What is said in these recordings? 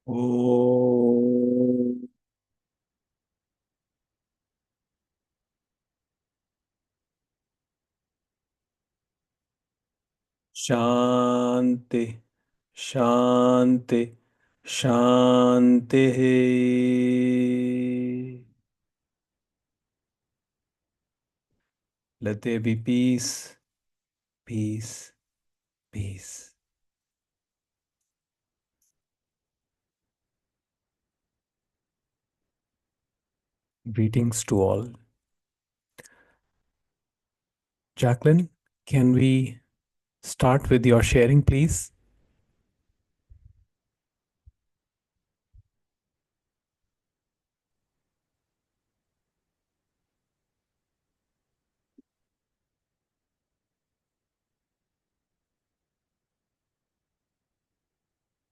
Om Shanti, Shanti, Shanti. Let there be peace, peace, peace. Greetings to all. Jacqueline, can we start with your sharing, please?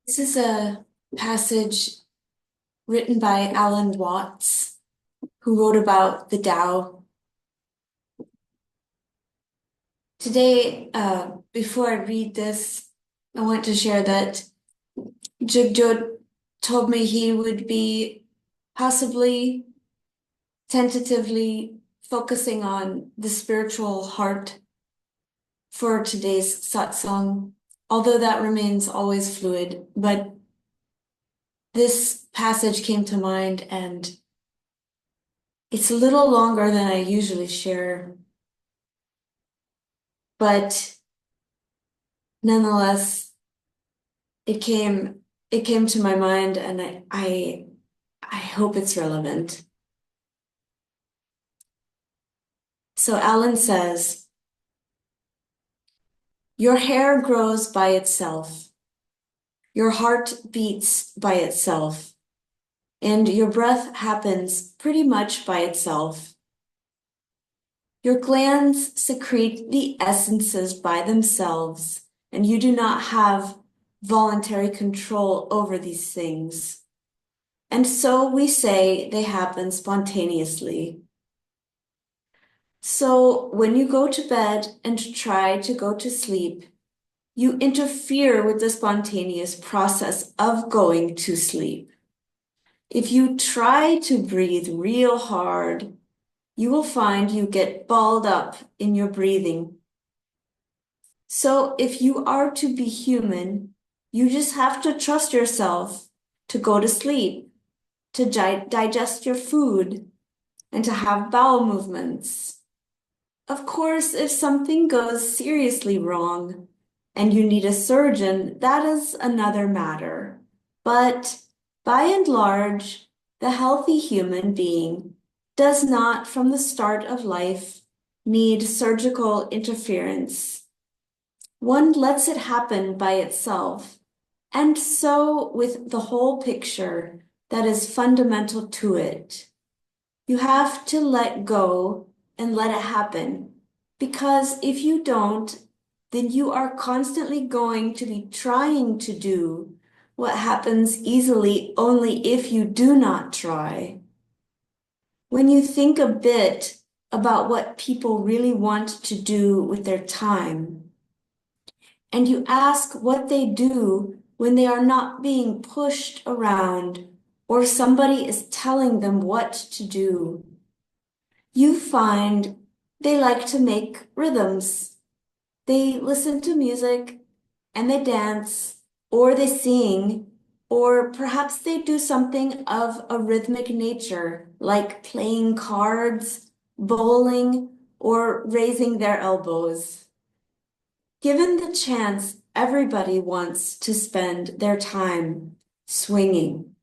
This is a passage written by Alan Watts, who wrote about the Tao. Today, before I read this, I want to share that Jagjot told me he would be possibly tentatively focusing on the spiritual heart for today's satsang, although that remains always fluid. But this passage came to mind, and it's a little longer than I usually share, but nonetheless, it came to my mind, and I hope it's relevant. So Alan says, your hair grows by itself, your heart beats by itself, and your breath happens pretty much by itself. Your glands secrete the essences by themselves, and you do not have voluntary control over these things. And so we say they happen spontaneously. So when you go to bed and try to go to sleep, you interfere with the spontaneous process of going to sleep. If you try to breathe real hard, you will find you get balled up in your breathing. So if you are to be human, you just have to trust yourself to go to sleep, to digest your food, and to have bowel movements. Of course, if something goes seriously wrong and you need a surgeon, that is another matter. But by and large, the healthy human being does not, from the start of life, need surgical interference. One lets it happen by itself. And so with the whole picture that is fundamental to it. You have to let go and let it happen. Because if you don't, then you are constantly going to be trying to do what happens easily only if you do not try. When you think a bit about what people really want to do with their time, and you ask what they do when they are not being pushed around or somebody is telling them what to do, you find they like to make rhythms. They listen to music and they dance, or they sing, or perhaps they do something of a rhythmic nature, like playing cards, bowling, or raising their elbows. Given the chance, everybody wants to spend their time swinging.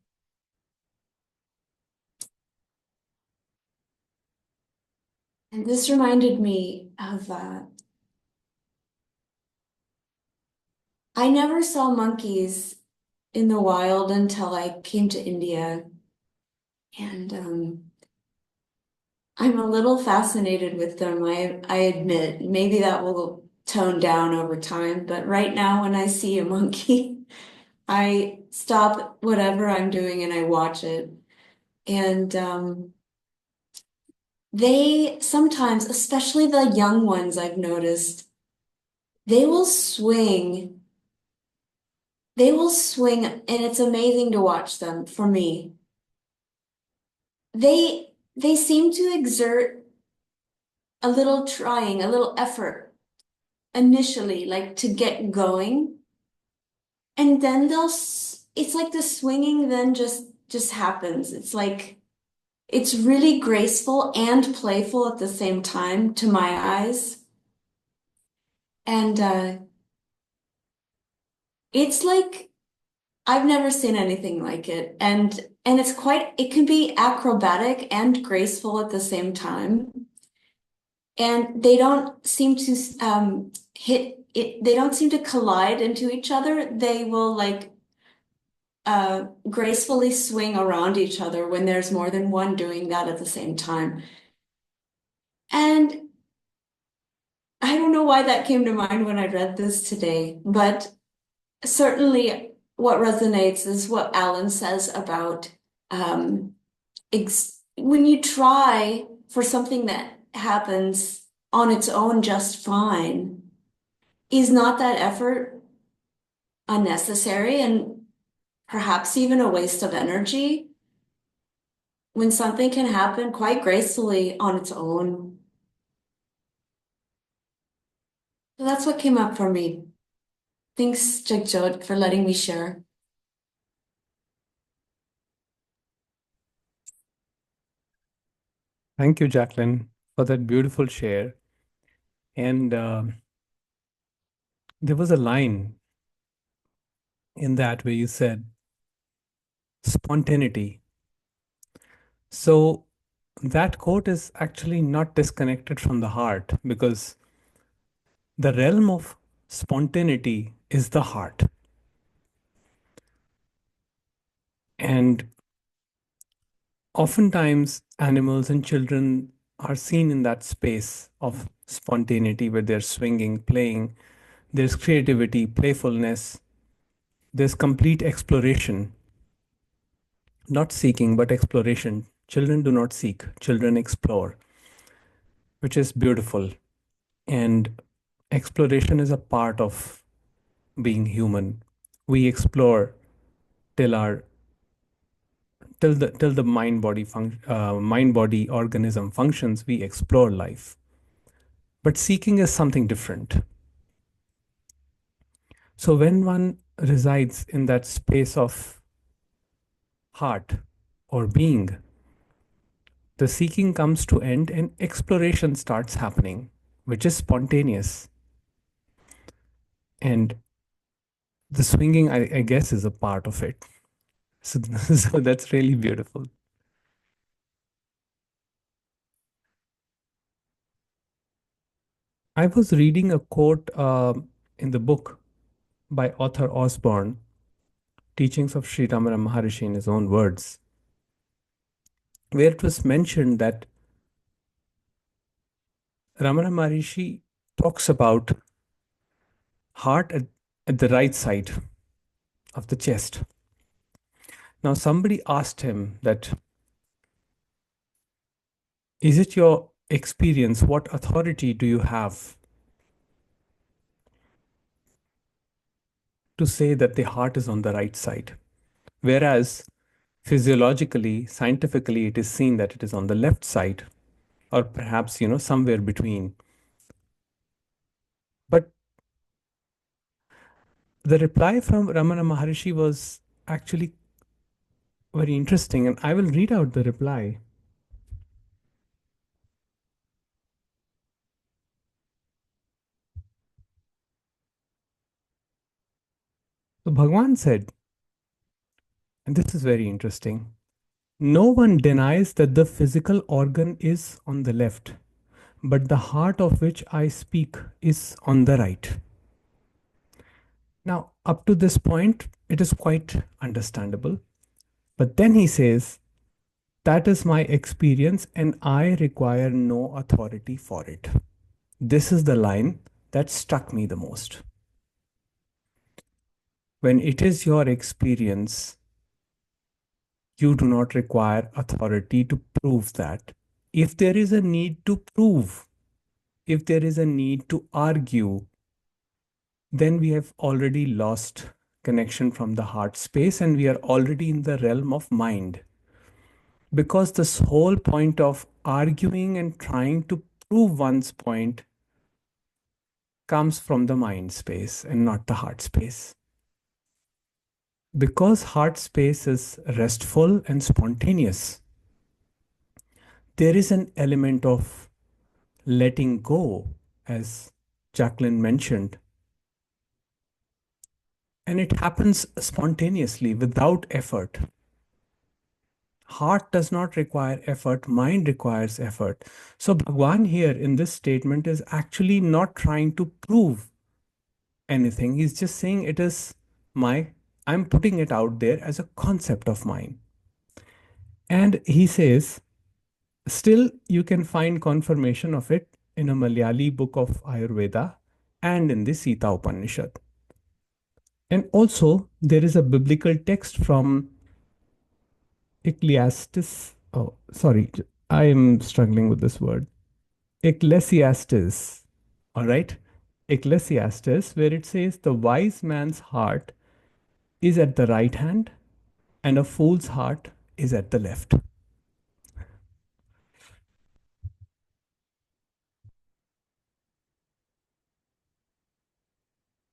And this reminded me of I never saw monkeys in the wild until I came to India. And I'm a little fascinated with them, I admit. Maybe that will tone down over time, but right now when I see a monkey, I stop whatever I'm doing and I watch it. And they sometimes, especially the young ones I've noticed, they will swing they will swing, and it's amazing to watch them for me. They seem to exert a little trying, a little effort initially, like to get going. And then it's like the swinging then just happens. It's like it's really graceful and playful at the same time to my eyes. And it's like I've never seen anything like it. And it can be acrobatic and graceful at the same time. And they don't seem to hit it, they don't seem to collide into each other. They will like gracefully swing around each other when there's more than one doing that at the same time. And I don't know why that came to mind when I read this today, but certainly what resonates is what Alan says about when you try for something that happens on its own just fine, is not that effort unnecessary and perhaps even a waste of energy when something can happen quite gracefully on its own? So that's what came up for me. Thanks, Jagjot, for letting me share. Thank you, Jacqueline, for that beautiful share. And there was a line in that where you said spontaneity. So that quote is actually not disconnected from the heart because the realm of spontaneity is the heart. And oftentimes, animals and children are seen in that space of spontaneity where they're swinging, playing. There's creativity, playfulness, there's complete exploration, not seeking, but exploration. Children do not seek, children explore, which is beautiful. And exploration is a part of being human. We explore till our till the mind body organism functions. We explore life, but seeking is something different. So when one resides in that space of heart or being, the seeking comes to end and exploration starts happening, which is spontaneous. And the swinging, I guess, is a part of it. So, so that's really beautiful. I was reading a quote in the book by author Osborne, Teachings of Sri Ramana Maharishi in his own words, where it was mentioned that Ramana Maharishi talks about heart at the right side of the chest. Now, somebody asked him that, is it your experience? What authority do you have to say that the heart is on the right side? Whereas physiologically, scientifically, it is seen that it is on the left side, or perhaps, somewhere between. But the reply from Ramana Maharishi was actually very interesting, and I will read out the reply. So Bhagwan said, and this is very interesting, no one denies that the physical organ is on the left, but the heart of which I speak is on the right. Now, up to this point, it is quite understandable. But then he says, that is my experience and I require no authority for it. This is the line that struck me the most. When it is your experience, you do not require authority to prove that. If there is a need to prove, if there is a need to argue, then we have already lost connection from the heart space, and we are already in the realm of mind. Because this whole point of arguing and trying to prove one's point comes from the mind space and not the heart space. Because heart space is restful and spontaneous, there is an element of letting go, as Jacqueline mentioned, and it happens spontaneously without effort. Heart does not require effort, mind requires effort. So, Bhagwan here in this statement is actually not trying to prove anything. He's just saying it is my, I'm putting it out there as a concept of mine. And he says, still, you can find confirmation of it in a Malayali book of Ayurveda and in the Sita Upanishad. And also, there is a biblical text from Ecclesiastes. Oh, sorry, I am struggling with this word. Ecclesiastes. All right. Ecclesiastes, where it says, the wise man's heart is at the right hand, and a fool's heart is at the left.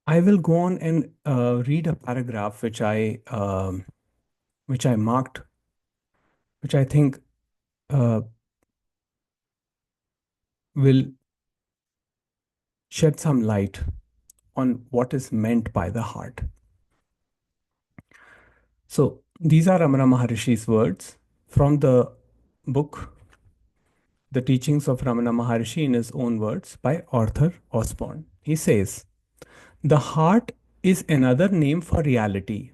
I will go on and read a paragraph which I marked, which I think uh, will shed some light on what is meant by the heart. So these are Ramana Maharishi's words from the book, The Teachings of Ramana Maharishi in his own words by Arthur Osborne. He says, the heart is another name for reality,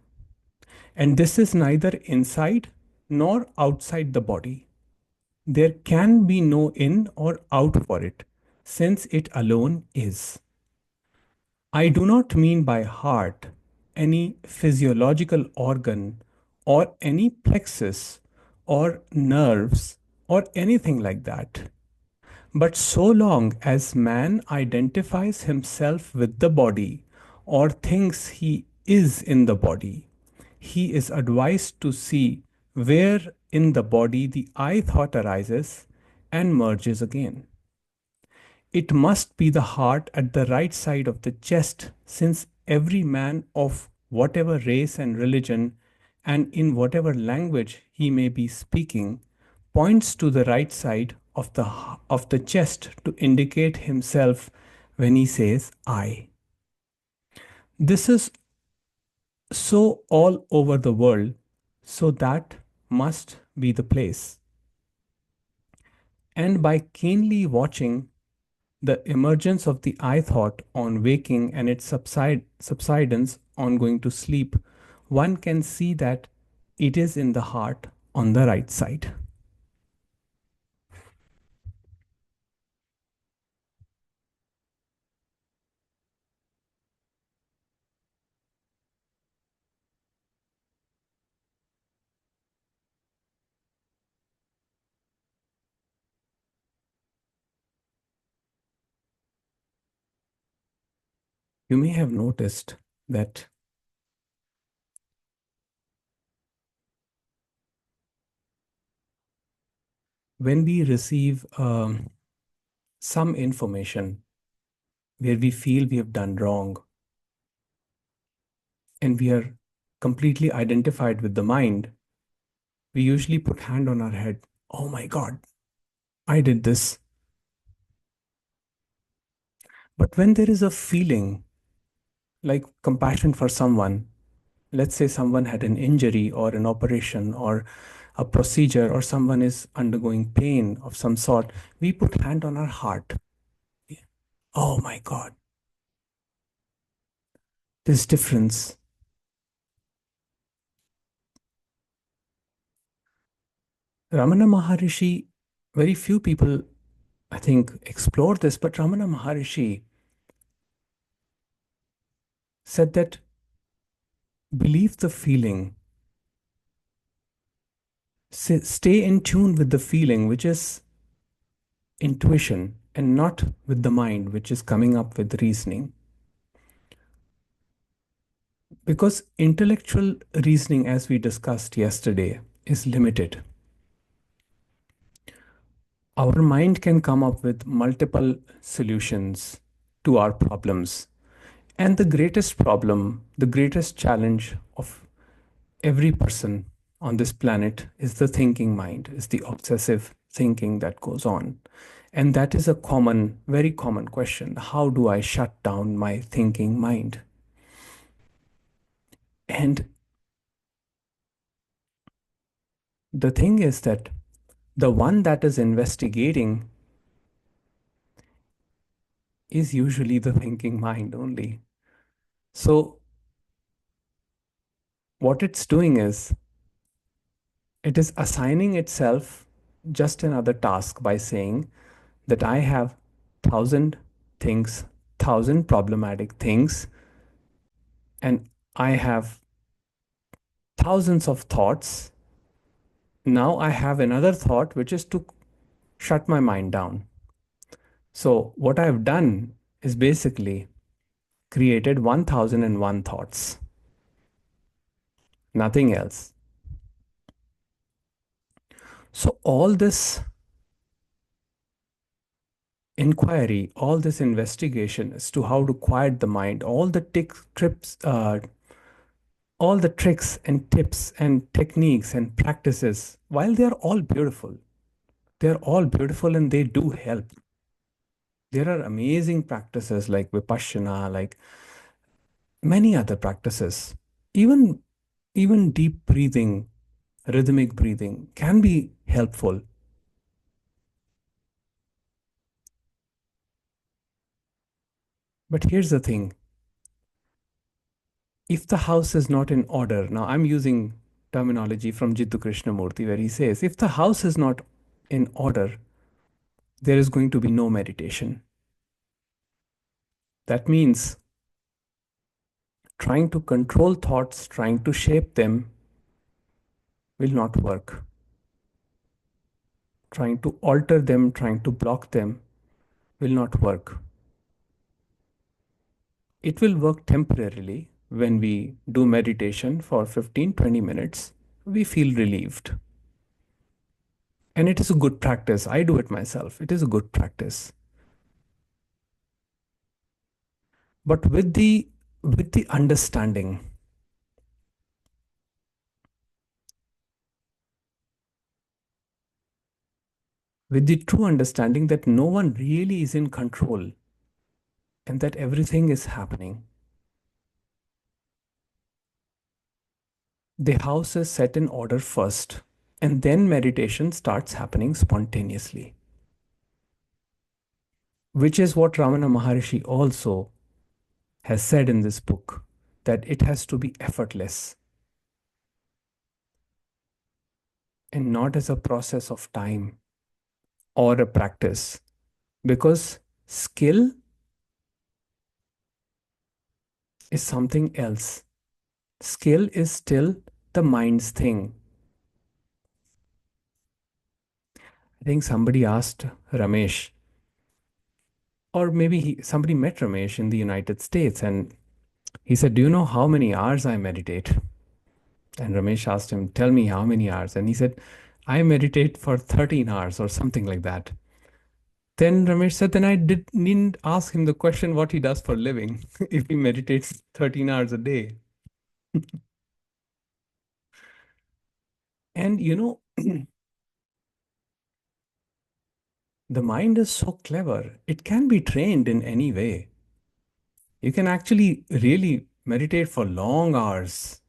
and this is neither inside nor outside the body. There can be no in or out for it, since it alone is. I do not mean by heart any physiological organ or any plexus or nerves or anything like that. But so long as man identifies himself with the body or thinks he is in the body, he is advised to see where in the body the I thought arises and merges again. It must be the heart at the right side of the chest, since every man of whatever race and religion and in whatever language he may be speaking points to the right side of the chest to indicate himself when he says I. This is so all over the world, so that must be the place. And by keenly watching the emergence of the I thought on waking and its subsidence on going to sleep, one can see that it is in the heart on the right side. You may have noticed that when we receive some information where we feel we have done wrong and we are completely identified with the mind, we usually put hand on our head. Oh my God, I did this. But when there is a feeling like compassion for someone, let's say someone had an injury or an operation or a procedure, or someone is undergoing pain of some sort, we put hand on our heart. Oh my God, this difference. Ramana Maharishi, very few people, I think, explore this, but Ramana Maharishi said that believe the feeling, stay in tune with the feeling, which is intuition, and not with the mind, which is coming up with reasoning. Because intellectual reasoning, as we discussed yesterday, is limited. Our mind can come up with multiple solutions to our problems. And the greatest problem, the greatest challenge of every person on this planet is the thinking mind, is the obsessive thinking that goes on. And that is a common, very common question. How do I shut down my thinking mind? And the thing is that the one that is investigating is usually the thinking mind only. So, what it's doing is it is assigning itself just another task by saying that I have thousand things, thousand problematic things, and I have thousands of thoughts. Now I have another thought, which is to shut my mind down. So, what I've done is basically created 1001 thoughts, nothing else. So, all this inquiry, all this investigation as to how to quiet the mind, all the tricks and tips and techniques and practices, while they're all beautiful and they do help. There are amazing practices like Vipassana, like many other practices. Even even deep breathing, rhythmic breathing can be helpful. But here's the thing. If the house is not in order, now I'm using terminology from Jiddu Krishnamurti where he says, if the house is not in order, there is going to be no meditation. That means trying to control thoughts, trying to shape them will not work. Trying to alter them, trying to block them will not work. It will work temporarily when we do meditation for 15-20 minutes. We feel relieved. And it is a good practice. I do it myself. It is a good practice. But with the understanding, with the true understanding that no one really is in control and that everything is happening, the house is set in order first, and then meditation starts happening spontaneously, which is what Ramana Maharishi also has said in this book, that it has to be effortless and not as a process of time or a practice, because skill is something else. Skill is still the mind's thing. I think somebody asked Ramesh, or maybe somebody met Ramesh in the United States, and he said, do you know how many hours I meditate? And Ramesh asked him, tell me how many hours. And he said, I meditate for 13 hours or something like that. Then Ramesh said, then I didn't ask him the question what he does for a living if he meditates 13 hours a day. And the mind is so clever. It can be trained in any way. You can actually really meditate for long hours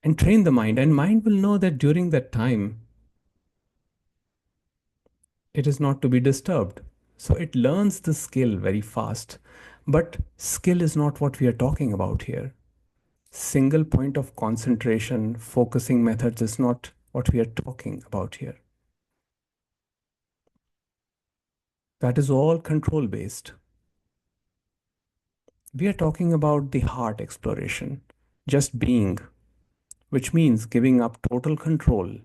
and train the mind, and mind will know that during that time it is not to be disturbed. So it learns the skill very fast. But skill is not what we are talking about here. Single point of concentration, focusing methods is not what we are talking about here. That is all control based. We are talking about the heart exploration, just being, which means giving up total control,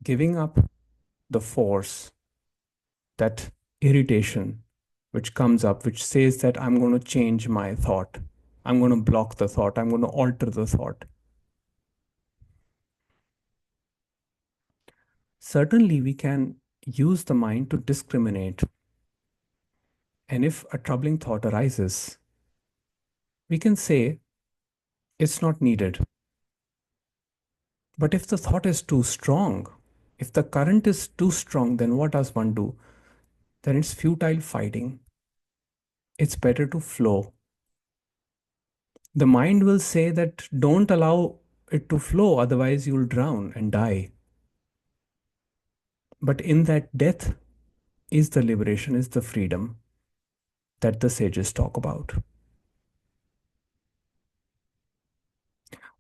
giving up the force, that irritation, which comes up, which says that I'm going to change my thought. I'm going to block the thought. I'm going to alter the thought. Certainly, we can use the mind to discriminate. And if a troubling thought arises, we can say it's not needed. But if the thought is too strong, if the current is too strong, then what does one do? Then it's futile fighting. It's better to flow. The mind will say that don't allow it to flow, otherwise, you'll drown and die. But in that death is the liberation, is the freedom that the sages talk about.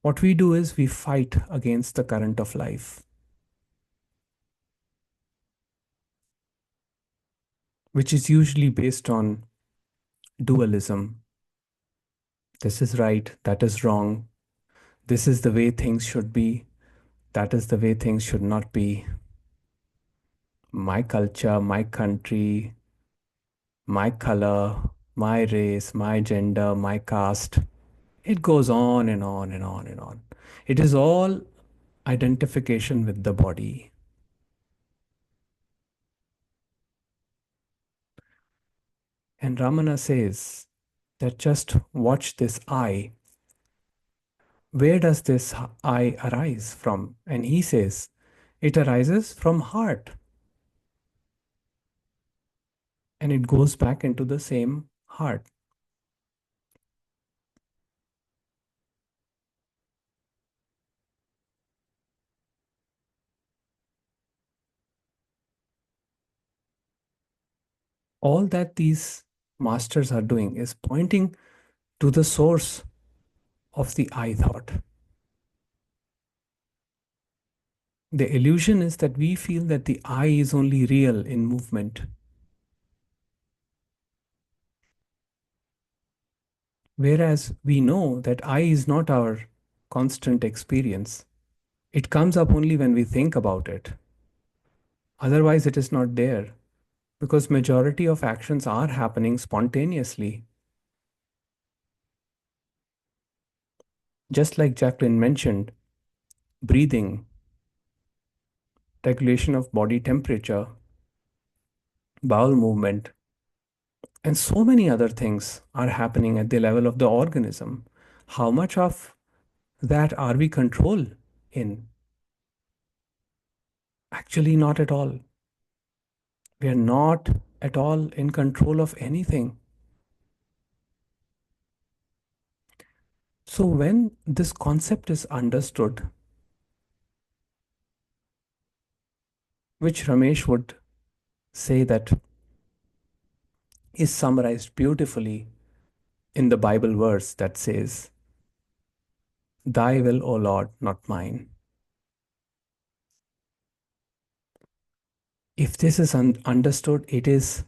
What we do is we fight against the current of life, which is usually based on dualism. This is right, that is wrong. This is the way things should be, that is the way things should not be. My culture, my country, my color, my race, my gender, my caste. It goes on and on and on and on. It is all identification with the body. And Ramana says that just watch this I. Where does this I arise from? And he says it arises from heart. And it goes back into the same heart. All that these masters are doing is pointing to the source of the I thought. The illusion is that we feel that the I is only real in movement. Whereas we know that I is not our constant experience. It comes up only when we think about it. Otherwise, it is not there because majority of actions are happening spontaneously. Just like Jacqueline mentioned, breathing, regulation of body temperature, bowel movement, and so many other things are happening at the level of the organism. How much of that are we control in? Actually, not at all. We are not at all in control of anything. So, when this concept is understood, which Ramesh would say that is summarized beautifully in the Bible verse that says, Thy will, O Lord, not mine. If this is understood, it is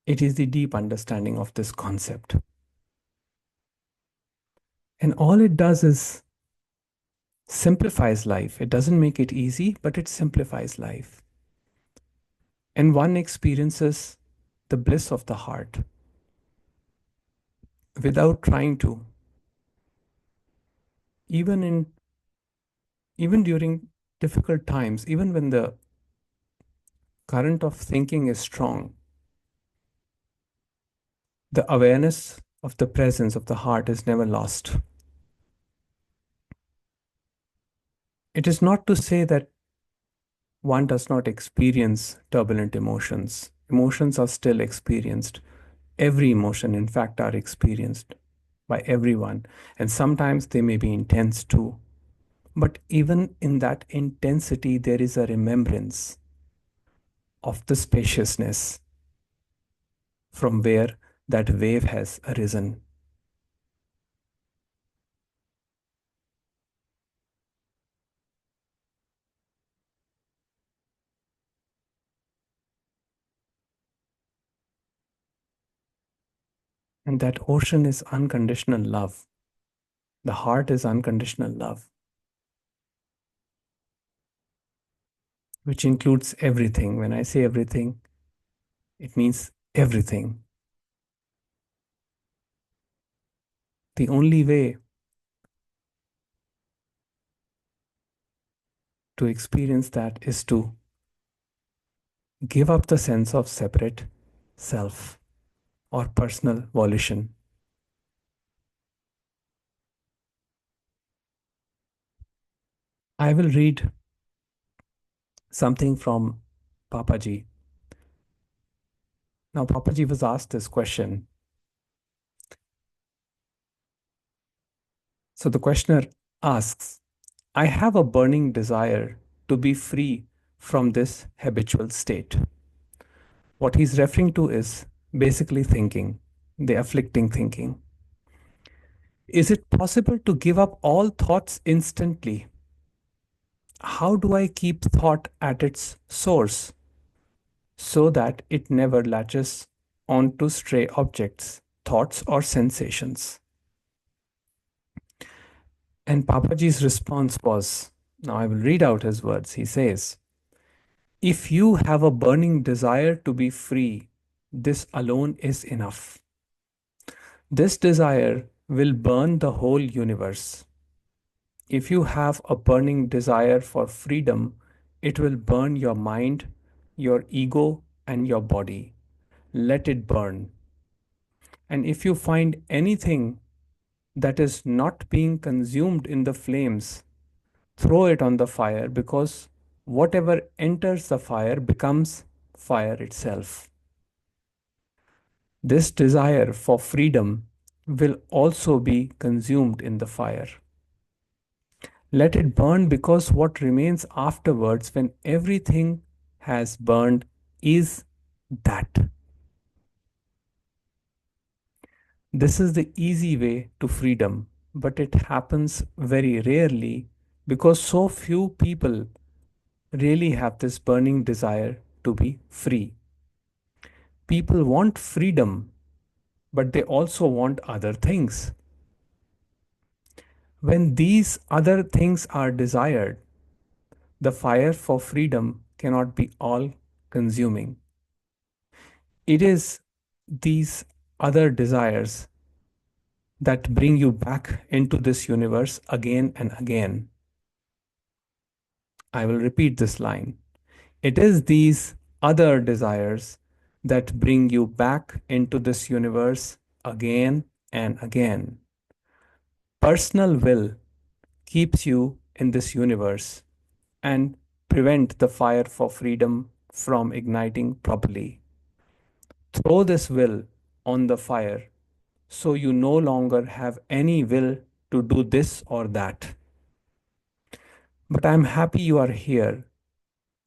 the deep understanding of this concept. And all it does is simplifies life. It doesn't make it easy, but it simplifies life. And one experiences the bliss of the heart without trying to. Even in even during difficult times, even when the current of thinking is strong, the awareness of the presence of the heart is never lost. It is not to say that one does not experience turbulent emotions. Emotions are still experienced. Every emotion, in fact, are experienced by everyone. And sometimes they may be intense too. But even in that intensity, there is a remembrance of the spaciousness from where that wave has arisen. And that ocean is unconditional love. The heart is unconditional love. which includes everything. When I say everything, it means everything. The only way to experience that is to give up the sense of separate self or personal volition. I will read something from Papaji. Now, Papaji was asked this question. So the questioner asks, I have a burning desire to be free from this habitual state. What he's referring to is basically thinking, the afflicting thinking. Is it possible to give up all thoughts instantly? How do I keep thought at its source so that it never latches onto stray objects, thoughts, or sensations? And Papaji's response was, now I will read out his words. He says, if you have a burning desire to be free, this alone is enough. This desire will burn the whole universe. If you have a burning desire for freedom, it will burn your mind, your ego, and your body. Let it burn. And if you find anything that is not being consumed in the flames, throw it on the fire, because whatever enters the fire becomes fire itself. This desire for freedom will also be consumed in the fire. Let it burn, because what remains afterwards, when everything has burned, is that. This is the easy way to freedom, but it happens very rarely because so few people really have this burning desire to be free. People want freedom, but they also want other things. When these other things are desired, the fire for freedom cannot be all consuming. It is these other desires that bring you back into this universe again and again. I will repeat this line. It is these other desires that bring you back into this universe again and again. Personal will keeps you in this universe and prevent the fire for freedom from igniting properly. Throw this will on the fire so you no longer have any will to do this or that. But I'm happy you are here.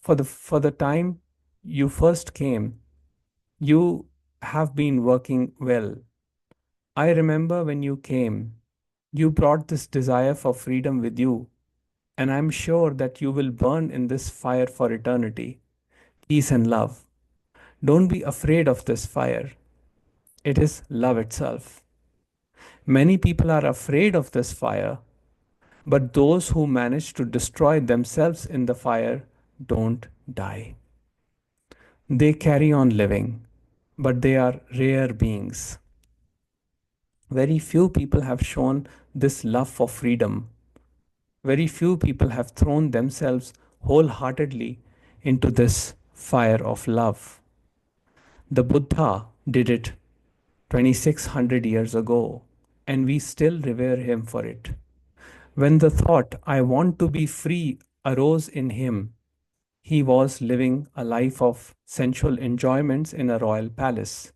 For the time you first came, you have been working well. I remember when you came, you brought this desire for freedom with you, and I'm sure that you will burn in this fire for eternity. Peace and love. Don't be afraid of this fire. It is love itself. Many people are afraid of this fire, but those who manage to destroy themselves in the fire don't die. They carry on living, but they are rare beings. Very few people have shown this love for freedom. Very few people have thrown themselves wholeheartedly into this fire of love. The Buddha did it 2600 years ago, and we still revere him for it. When the thought, I want to be free, arose in him, he was living a life of sensual enjoyments in a royal palace.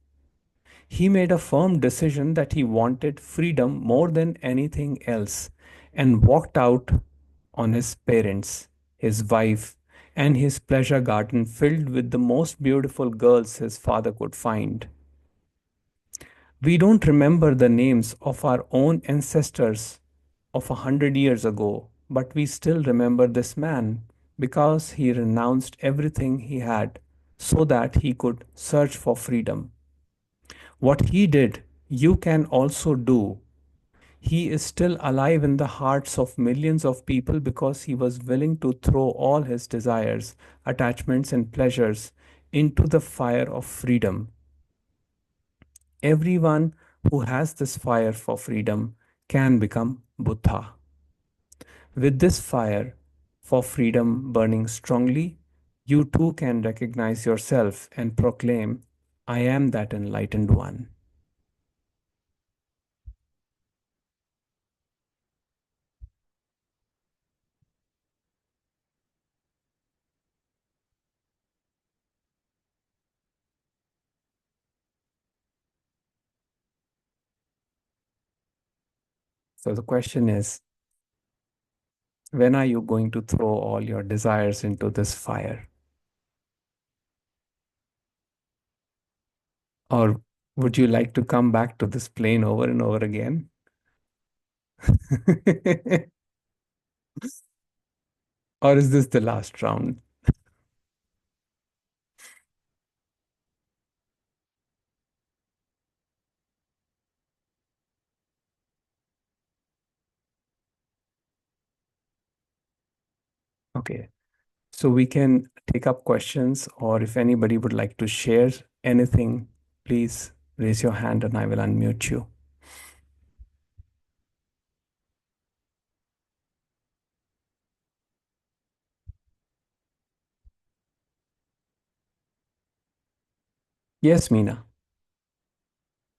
He made a firm decision that he wanted freedom more than anything else and walked out on his parents, his wife, and his pleasure garden filled with the most beautiful girls his father could find. We don't remember the names of our own ancestors of 100 years ago, but we still remember this man because he renounced everything he had so that he could search for freedom. What he did, you can also do. He is still alive in the hearts of millions of people because he was willing to throw all his desires, attachments, and pleasures into the fire of freedom. Everyone who has this fire for freedom can become Buddha. With this fire for freedom burning strongly, you too can recognize yourself and proclaim, I am that enlightened one. So the question is, when are you going to throw all your desires into this fire? Or would you like to come back to this plane over and over again? Or is this the last round? Okay. So we can take up questions, or if anybody would like to share anything, please raise your hand and I will unmute you. Yes, Meena.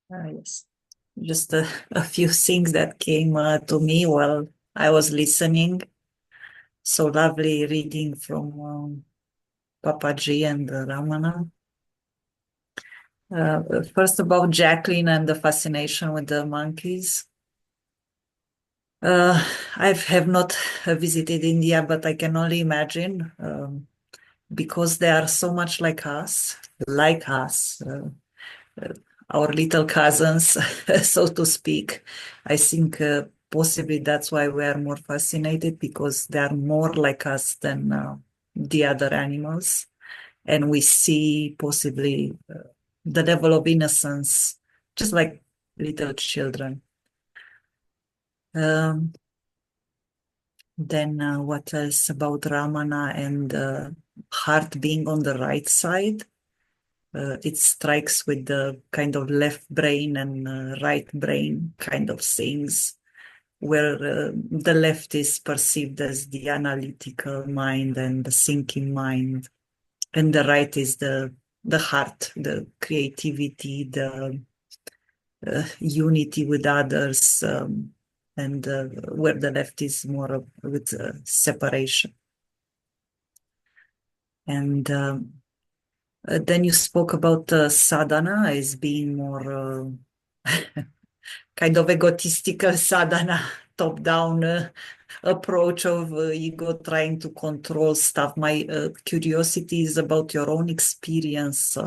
Yes. Just a few things that came to me while I was listening. So lovely reading from Papaji and Ramana. First about Jacqueline and the fascination with the monkeys. Uh, I have not visited India, but I can only imagine because they are so much like us. Our little cousins, so to speak. I think possibly that's why we are more fascinated because they are more like us than the other animals. And we see possibly the level of innocence, just like little children. Um, then what else about Ramana and heart being on the right side? It strikes with the kind of left brain and right brain kind of things, where the left is perceived as the analytical mind and the thinking mind, and the right is the heart, the creativity, the unity with others, and where the left is more with separation. And then you spoke about sadhana as being more kind of egotistical sadhana, top-down approach of ego trying to control stuff. My curiosity is about your own experience,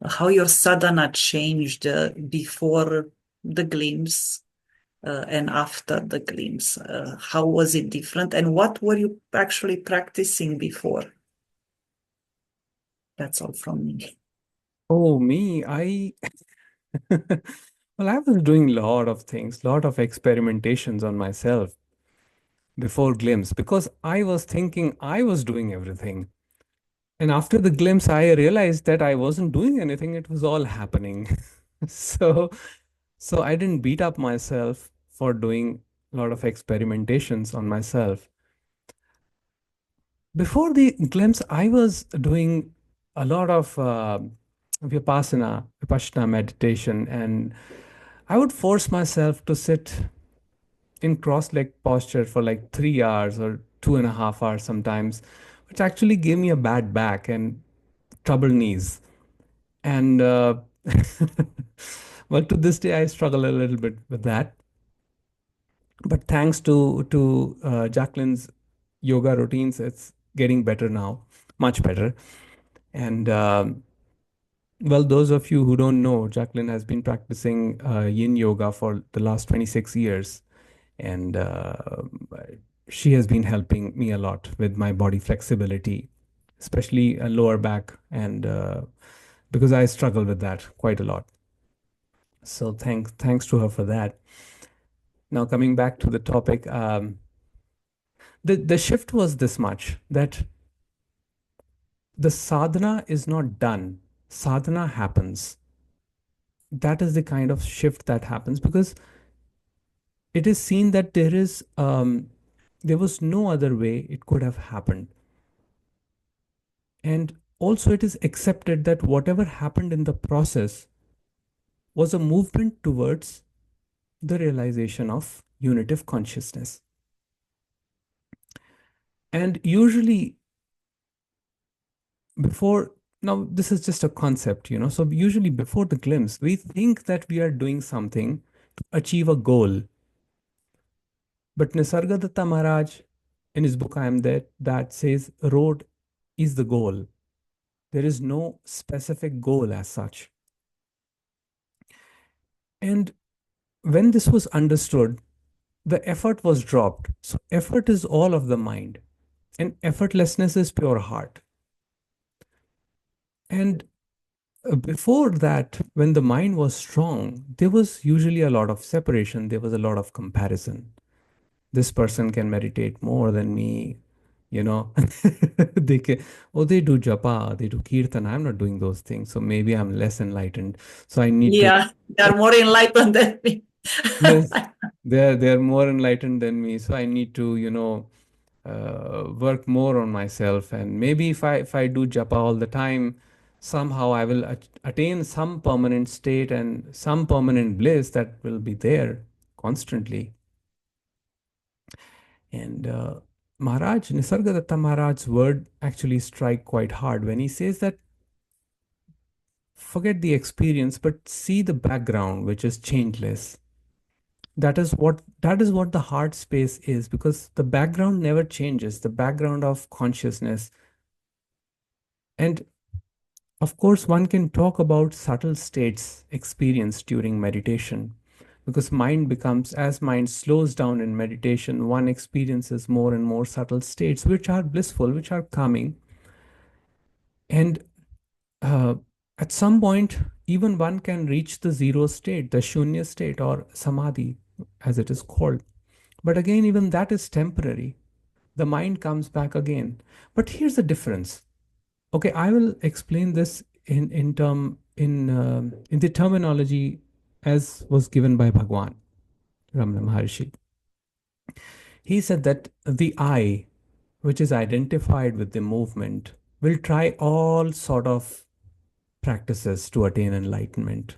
how your sadhana changed before the glimpse and after the glimpse. How was it different? And what were you actually practicing before? That's all from me. Oh, me, I well, I was doing a lot of things, lot of experimentations on myself before glimpse because I was thinking I was doing everything. And after the glimpse, I realized that I wasn't doing anything. It was all happening. So, so I didn't beat up myself for doing a lot of experimentations on myself. Before the glimpse, I was doing a lot of vipassana meditation, and I would force myself to sit in cross-leg posture for like 3 hours or 2.5 hours sometimes, which actually gave me a bad back and troubled knees. And well, to this day, I struggle a little bit with that. But thanks to Jacqueline's yoga routines, it's getting better now, much better. And well, those of you who don't know, Jacqueline has been practicing Yin yoga for the last 26 years, and she has been helping me a lot with my body flexibility, especially lower back, and because I struggle with that quite a lot. So thanks to her for that. Now, coming back to the topic, the shift was this much that the sadhana is not done, sadhana happens. That is the kind of shift that happens because it is seen that there was no other way it could have happened. And also, it is accepted that whatever happened in the process was a movement towards the realization of unitive consciousness. And usually, before now, this is just a concept, so usually before the glimpse, we think that we are doing something to achieve a goal. But Nisargadatta Maharaj, in his book I Am That says, road is the goal. There is no specific goal as such. And when this was understood, the effort was dropped. So, effort is all of the mind, and effortlessness is pure heart. And before that, when the mind was strong, there was usually a lot of separation, there was a lot of comparison. This person can meditate more than me, you know. They can, oh, they do japa, they do kirtan. I'm not doing those things, so maybe I'm less enlightened. So I need to. Yeah, they are more enlightened than me. Yes, they're more enlightened than me, so I need to, work more on myself. And maybe if I do japa all the time, somehow I will attain some permanent state and some permanent bliss that will be there constantly. And Maharaj, Nisargadatta Maharaj's word actually strike quite hard when he says that forget the experience, but see the background, which is changeless. That is what the heart space is, because the background never changes, the background of consciousness. And of course, one can talk about subtle states experienced during meditation, because as mind slows down in meditation, one experiences more and more subtle states, which are blissful, which are calming. And uh, at some point, even one can reach the zero state, the shunya state, or samadhi, as it is called. But again, even that is temporary. The mind comes back again. But here's the difference. Okay, I will explain this in the terminology as was given by Bhagwan Ramana Maharishi. He said that the I, which is identified with the movement, will try all sort of practices to attain enlightenment.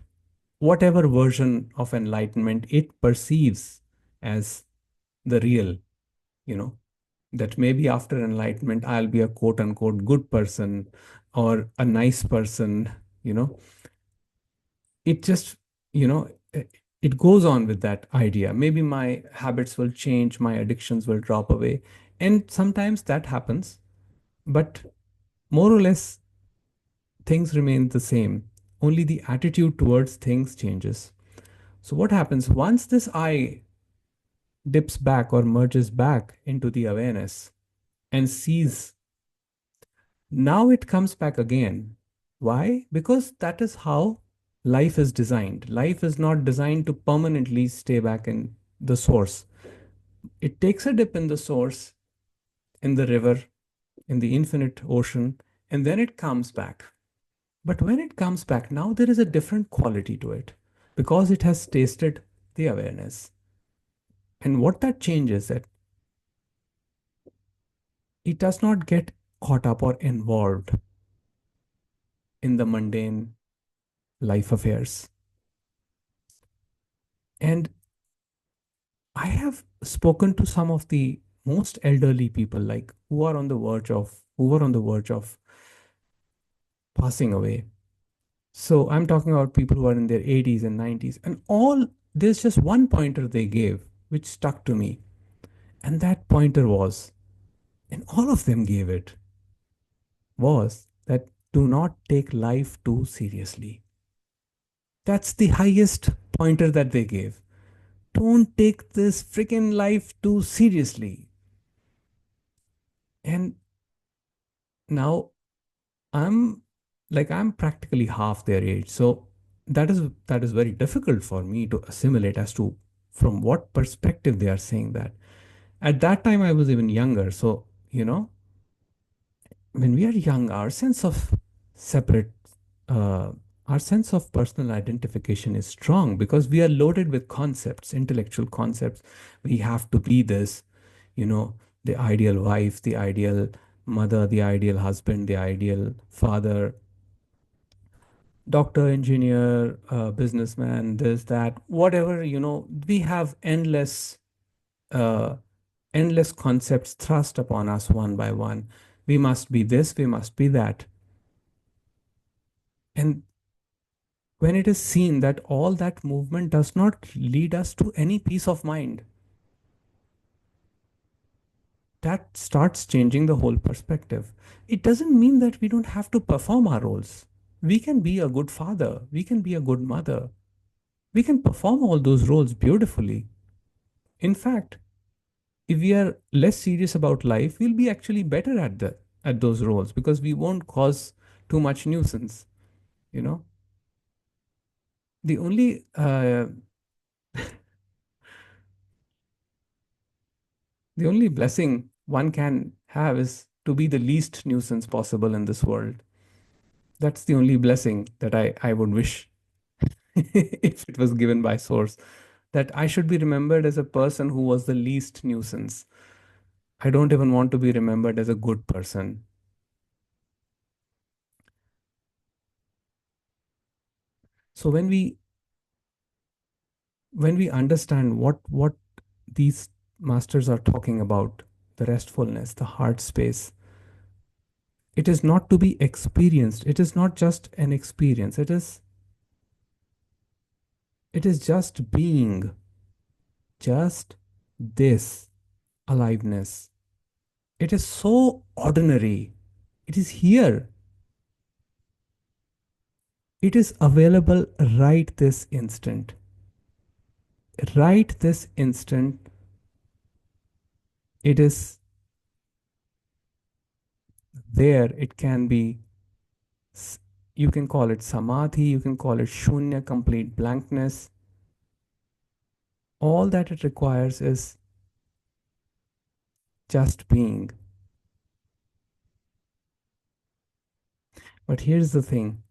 Whatever version of enlightenment it perceives as the real, you know, that maybe after enlightenment I'll be a quote unquote good person or a nice person, you know. It just, you know, it goes on with that idea. Maybe my habits will change, my addictions will drop away. And sometimes that happens, but more or less things remain the same. Only the attitude towards things changes. So, what happens once this I dips back or merges back into the awareness and sees, now it comes back again. Why? Because that is how life is designed. Life is not designed to permanently stay back in the source. It takes a dip in the source, in the river, in the infinite ocean, and then it comes back. But when it comes back, now there is a different quality to it because it has tasted the awareness. And what that changes that it does not get caught up or involved in the mundane life affairs. And I have spoken to some of the most elderly people, like who were on the verge of passing away. So I'm talking about people who are in their 80s and 90s, and all there's just one pointer they gave which stuck to me. And that pointer was, and all of them gave it, was that do not take life too seriously. That's the highest pointer that they gave. Don't take this freaking life too seriously. And now I'm I'm practically half their age. So that is very difficult for me to assimilate as to from what perspective they are saying that. At that time, I was even younger. So, when we are young, our sense of separate, uh, our sense of personal identification is strong because we are loaded with concepts, intellectual concepts. We have to be this, you know, the ideal wife, the ideal mother, the ideal husband, the ideal father, doctor, engineer, businessman, this, that, whatever, we have uh, endless concepts thrust upon us one by one. We must be this, we must be that. And when it is seen that all that movement does not lead us to any peace of mind, that starts changing the whole perspective. It doesn't mean that we don't have to perform our roles. We can be a good father, we can be a good mother, we can perform all those roles beautifully. In fact, if we are less serious about life, we'll be actually better at those roles because we won't cause too much nuisance. You know, the only the only blessing one can have is to be the least nuisance possible in this world. That's the only blessing that I would wish if it was given by source, that I should be remembered as a person who was the least nuisance. I don't even want to be remembered as a good person. So when we understand what these masters are talking about, the restfulness, the heart space, it is not to be experienced. It is not just an experience. It is just being, just this aliveness. It is so ordinary. It is here. It is available right this instant. Right this instant, it is there. It can be, you can call it samadhi, you can call it shunya, complete blankness. All that it requires is just being. But here's the thing,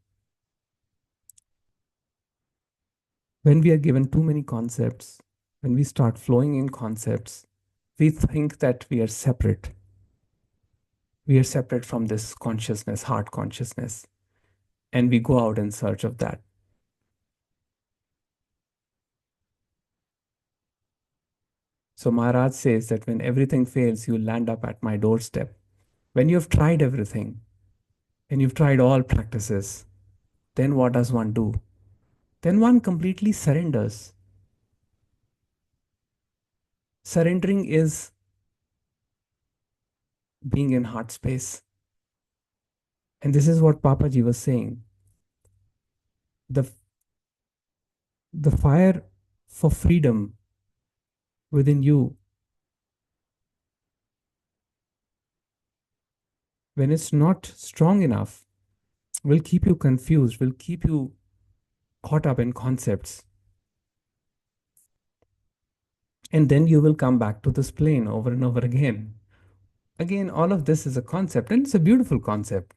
when we are given too many concepts, when we start flowing in concepts, we think that we are separate. We are separate from this consciousness, heart consciousness, and we go out in search of that. So Maharaj says that when everything fails, you land up at my doorstep. When you've tried everything, and you've tried all practices, then what does one do? Then one completely surrenders. Surrendering is being in heart space. And this is what Papaji was saying. The, the fire for freedom within you, when it's not strong enough, will keep you confused, will keep you caught up in concepts. And then you will come back to this plane over and over again. Again, all of this is a concept, and it's a beautiful concept.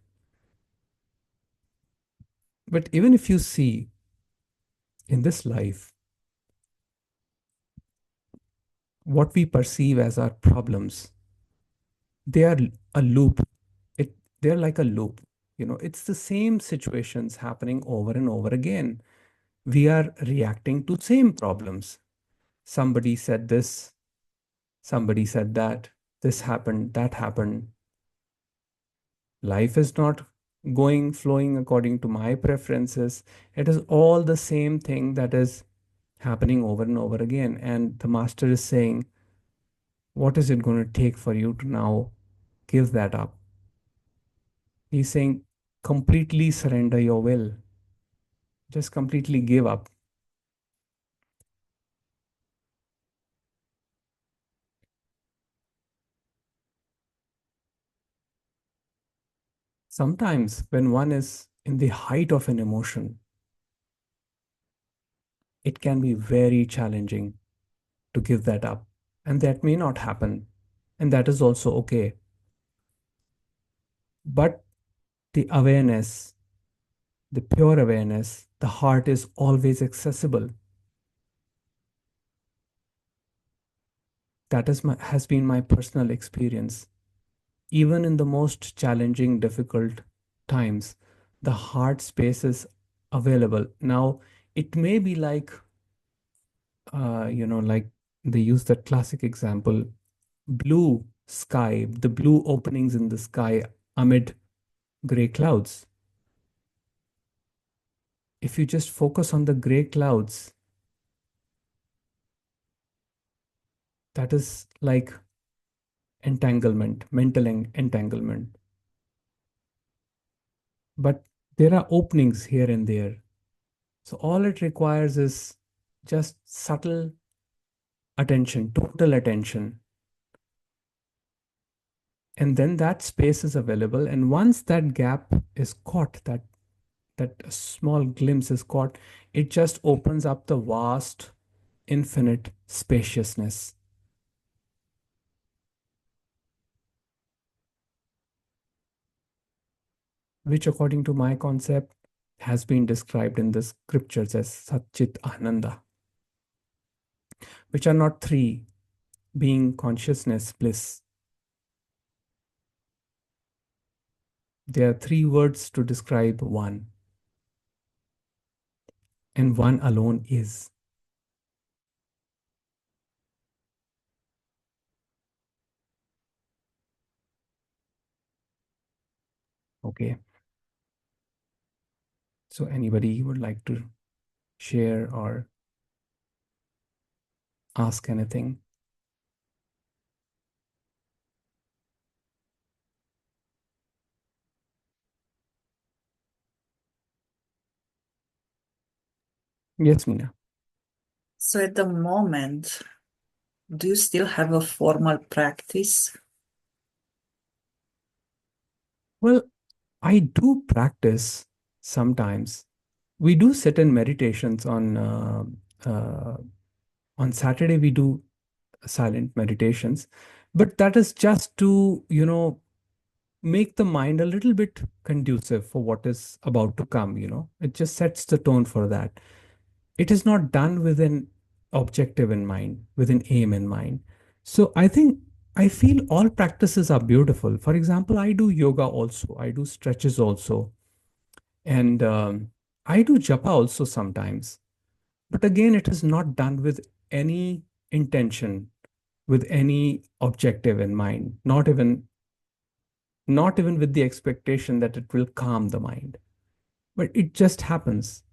But even if you see in this life, what we perceive as our problems, they are a loop. They're like a loop. It's the same situations happening over and over again. We are reacting to same problems. Somebody said this, somebody said that, this happened, that happened. Life is not flowing according to my preferences. It is all the same thing that is happening over and over again. And the master is saying, what is it going to take for you to now give that up? He's saying, completely surrender your will. Just completely give up. Sometimes, when one is in the height of an emotion, it can be very challenging to give that up. And that may not happen. And that is also okay. But the awareness, the pure awareness, the heart is always accessible. That is has been my personal experience. Even in the most challenging, difficult times, the heart space is available. Now, it may be like, like they use that classic example, blue sky, the blue openings in the sky amid gray clouds. If you just focus on the gray clouds, that is like entanglement, mental entanglement. But there are openings here and there. So all it requires is just subtle attention, total attention. And then that space is available. And once that gap is caught, that small glimpse is caught, it just opens up the vast, infinite spaciousness. Which according to my concept has been described in the scriptures as Satchit Ananda, which are not three: being, consciousness, bliss. There are three words to describe one, and one alone is. Okay. So anybody would like to share or ask anything? Yes, Meena. So at the moment, do you still have a formal practice? Well, I do practice sometimes. We do sit in meditations on Saturday. We do silent meditations, but that is just to make the mind a little bit conducive for what is about to come. It just sets the tone for that. It is not done with an objective in mind, with an aim in mind. So I feel all practices are beautiful. For example, I do yoga also, I do stretches also, and I do japa also sometimes. But again, it is not done with any intention, with any objective in mind, not even with the expectation that it will calm the mind, but it just happens.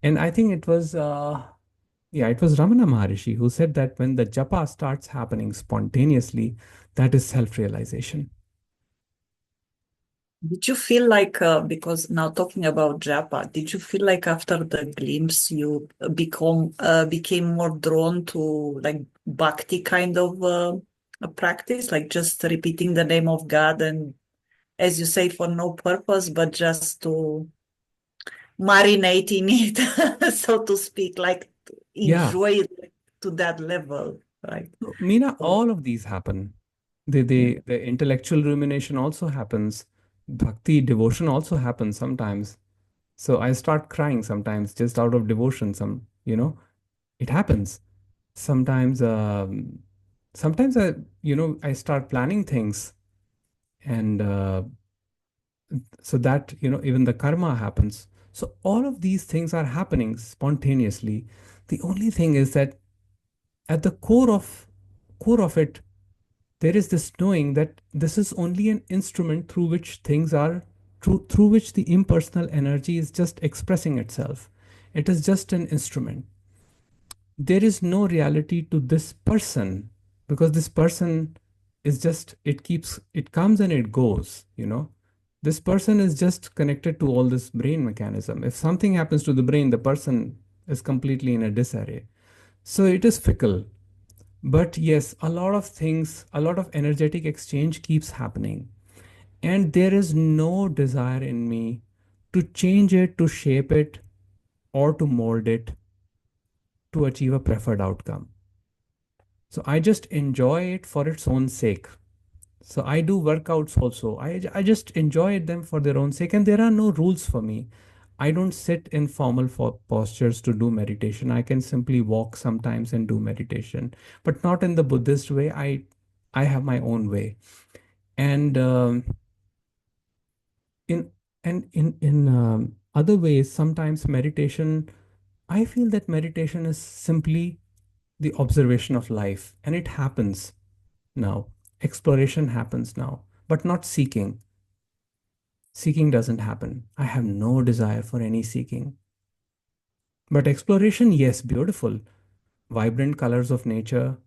And I think it was Ramana Maharishi who said that when the japa starts happening spontaneously, that is self-realization. Did you feel like, because now talking about japa, did you feel like after the glimpse you became more drawn to like bhakti kind of a practice, like just repeating the name of God and, as you say, for no purpose, but just to marinate in it, so to speak, like Yeah. enjoy it to that level, right? So, Meena, Oh, all of these happen. The intellectual rumination also happens. Bhakti devotion also happens sometimes. So I start crying sometimes just out of devotion. It happens. Sometimes, sometimes I start planning things, and so that even the karma happens. So all of these things are happening spontaneously. The only thing is that at the core of it, there is this knowing that this is only an instrument through which things are through which the impersonal energy is just expressing itself. It is just an instrument. There is no reality to this person, because this person is just, it comes and it goes. This person is just connected to all this brain mechanism. If something happens to the brain, the person is completely in a disarray. So it is fickle. But yes, a lot of things, a lot of energetic exchange keeps happening. And there is no desire in me to change it, to shape it, or to mold it to achieve a preferred outcome. So I just enjoy it for its own sake. So I do workouts also. I just enjoy them for their own sake, and there are no rules for me. I don't sit in formal postures to do meditation. I can simply walk sometimes and do meditation, but not in the Buddhist way. I have my own way, and in in other ways, sometimes meditation. I feel that meditation is simply the observation of life, and it happens now. Exploration happens now, but not seeking. Seeking doesn't happen. I have no desire for any seeking. But exploration, yes, beautiful. Vibrant colors of nature.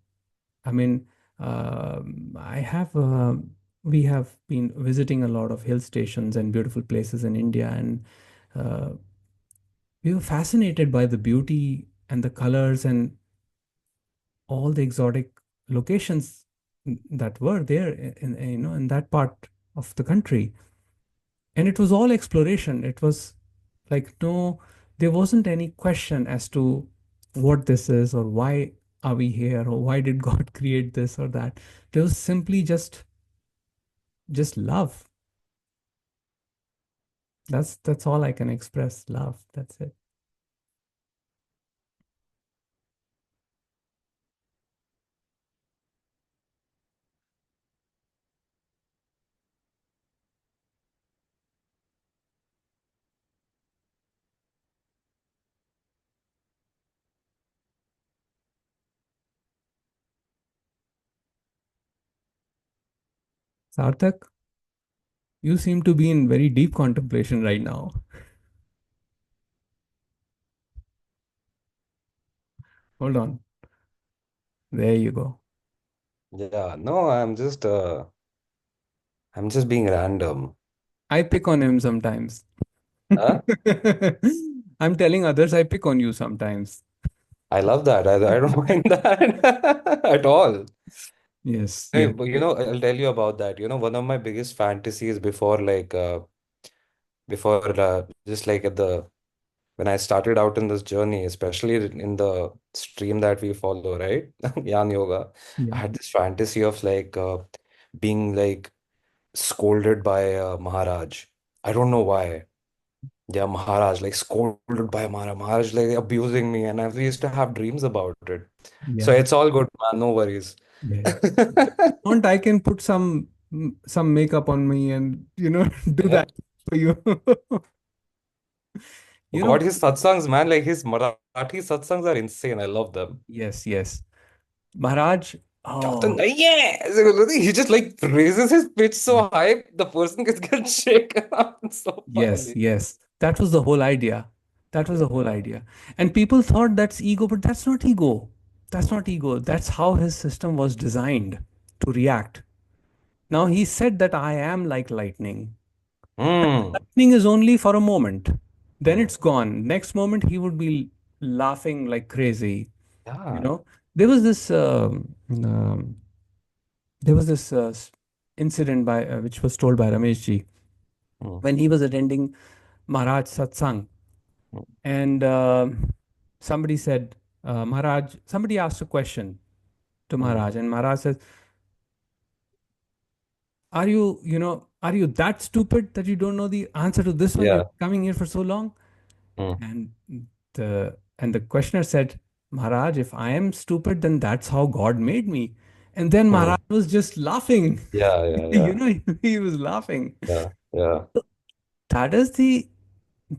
I mean, I have, we have been visiting a lot of hill stations and beautiful places in India, and uh, we were fascinated by the beauty and the colors and all the exotic locations that were there in that part of the country. And it was all exploration. It was like, no, there wasn't any question as to what this is or why are we here or why did God create this or that. There was simply just love. That's all I can express. Love. That's it. Sarthak, you seem to be in very deep contemplation right now. Hold on. There you go. Yeah, no, I'm just being random. I pick on him sometimes. Huh? I'm telling others I pick on you sometimes. I love that. I don't mind that at all. Yes, Hey, yes. but I'll tell you about that. One of my biggest fantasies before just like at the when I started out in this journey, especially in the stream that we follow, right? Yan Yoga. I Yeah. had this fantasy of being like scolded by Maharaj. I don't know why. Yeah, Maharaj, like scolded by Maharaj, Maharaj like abusing me, and I used to have dreams about it. So Yeah. it's all good, man. No worries. Yeah. Want I can put some makeup on me and do Yeah. that for you. You know, What his satsangs, man, like his Marathi satsangs are insane. I love them. yes, yes. Maharaj, Chapter oh, yeah. He just like raises his pitch so high, the person gets shaken up. It's so yes, funny. yes. That was the whole idea. That was the whole idea. And people thought that's ego, but that's not ego. That's not ego. That's how his system was designed to react. Now he said that I am like lightning. Hmm. Lightning is only for a moment. Then Hmm. it's gone. Next moment he would be laughing like crazy. You Yeah. know, there was this there was this incident by which was told by Ramesh ji Hmm. when he was attending Maharaj satsang, Hmm. and somebody said, Maharaj, somebody asked a question to Hmm. Maharaj, and Maharaj says, "Are you, are you that stupid that you don't know the answer to this one? You're Yeah. coming here for so long." Hmm. And the questioner said, Maharaj, if I am stupid, then that's how God made me. And then Hmm. Maharaj was just laughing. Yeah. Yeah. You Yeah. know, he was laughing. Yeah. Yeah. That is the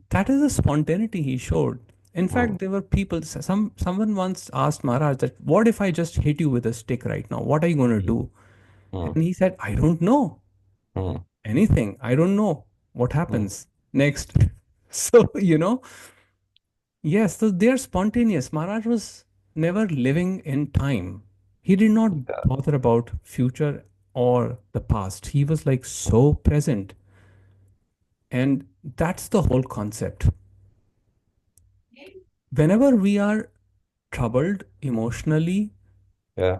that is the spontaneity he showed. In Hmm. fact, there were people. Someone once asked Maharaj that, "What if I just hit you with a stick right now? What are you going to Hmm. do?" Hmm. And he said, "I don't know Hmm. anything. I don't know what Hmm. happens next." So yes, so they're spontaneous. Maharaj was never living in time. He did not Yeah. bother about future or the past. He was like so present. And that's the whole concept. Whenever we are troubled emotionally Yeah.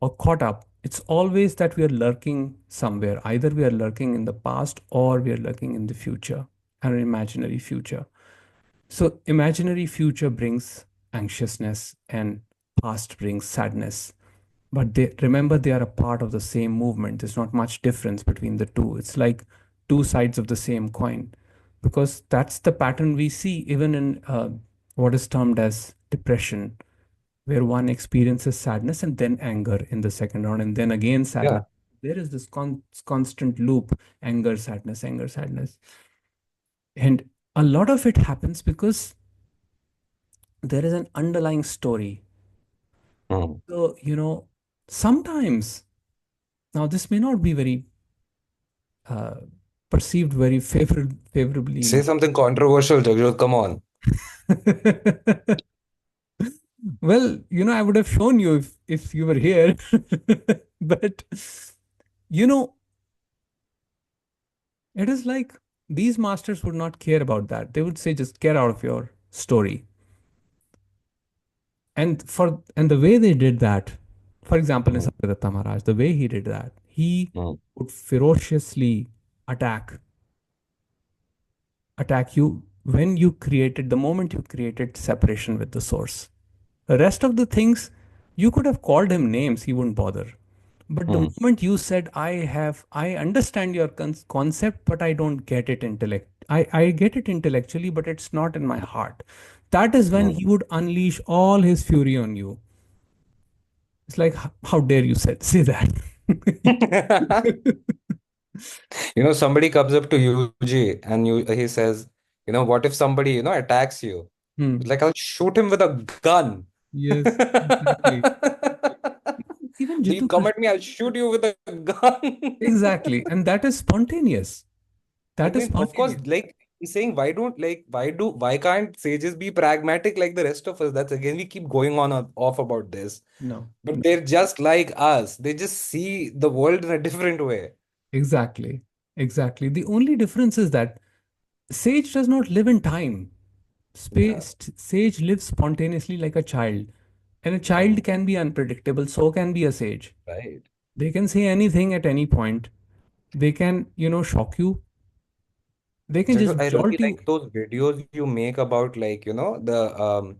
or caught up, it's always that we are lurking somewhere. Either we are lurking in the past or we are lurking in the future, an imaginary future. So, imaginary future brings anxiousness and past brings sadness. but they remember they are a part of the same movement. There's not much difference between the two. It's like two sides of the same coin, because that's the pattern we see even in what is termed as depression, where one experiences sadness and then anger in the second round, and then again sadness. Yeah. There is this constant loop: anger, sadness, anger, sadness. And a lot of it happens because there is an underlying story. Hmm. So, sometimes, now this may not be very uh, perceived very favorably Say in. something controversial, Jagjot. Come on. Well, I would have shown you if you were here. But, you know, it is like these masters would not care about that. They would say, just get out of your story. And the way they did that, for example, Hmm. Nisargadatta Maharaj, the way he did that, he Hmm. would ferociously attack attack you when you created the moment you created separation with the source. The rest of the things, you could have called him names, he wouldn't bother. But the Hmm. moment you said, I understand your concept, but I don't get it I get it intellectually, but it's not in my heart. That is when Hmm. he would unleash all his fury on you. It's like, how dare you say that? Somebody comes up to Yuji and he says, what if somebody, attacks you? Hmm. Like, I'll shoot him with a gun. Yes, exactly. Even You Jiddu come Krishna. at me, I'll shoot you with a gun. Exactly. And that is spontaneous. I That is mean, of course, spontaneous. like he's saying, why can't sages be pragmatic like the rest of us? That's again, we keep going on off about this. No, But no. they're just like us. They just see the world in a different way. Exactly. Exactly. The only difference is that sage does not live in time. Yeah. Sage lives spontaneously like a child. And a Mm, child can be unpredictable, so can be a sage. right. They can say anything at any point. They can, shock you. They can Jagjot, just I really jolt you. like those videos you make about like, the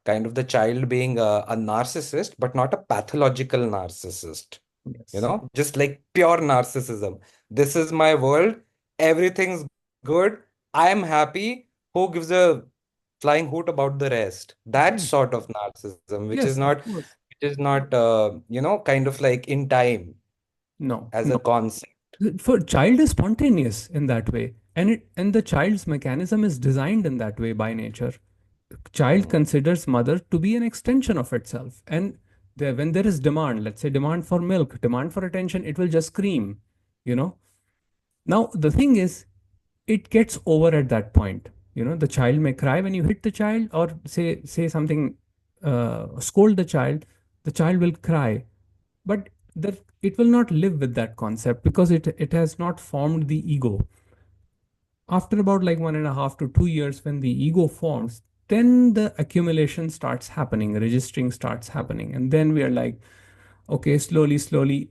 kind of the child being a narcissist, but not a pathological narcissist. Yes. Just like pure narcissism. This is my world. Everything's good. I'm happy. Who gives a flying hoot about the rest? That Right. sort of narcissism, Yes, of course. which is not, kind of like in time No, as a no. concept. For child is spontaneous in that way. And the child's mechanism is designed in that way by nature. Child Mm, considers mother to be an extension of itself. And when there is demand, let's say demand for milk, demand for attention, it will just scream, you know. Now, the thing is, it gets over at that point. The child may cry when you hit the child, or say something, scold the child will cry. But it will not live with that concept because it has not formed the ego. After about like 1.5 to 2 years, when the ego forms, then the accumulation starts happening, registering starts mm, happening, and then we are like, okay, slowly,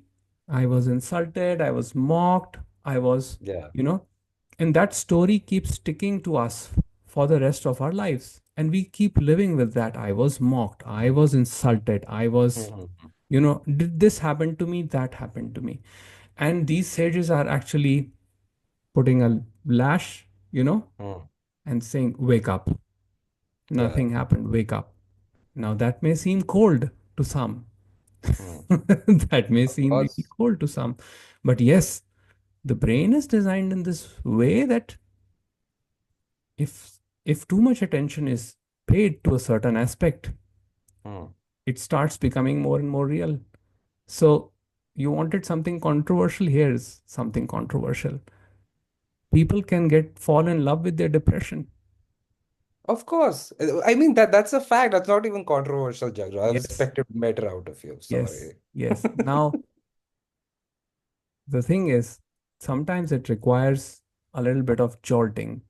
I was insulted, I was mocked, I was, yeah. you know and that story keeps sticking to us for the rest of our lives, and we keep living with that. I was mocked, I was insulted, I was, Mhm. did this happen to me, that happened to me. And these sages are actually putting a lash, Mm, and saying, wake up, yeah. nothing happened, wake up. Now that may seem cold to some. Mm. That may Of seem really course. cold to some. But yes, the brain is designed in this way that if too much attention is paid to a certain aspect, Mm. it starts becoming more and more real. So you wanted something controversial, here's something controversial. People can fall in love with their depression. Of course. I mean that's a fact. That's not even controversial, Jagra. I Yes, expected better out of you. yes, Sorry. yes. Now, the thing is, sometimes it requires a little bit of jolting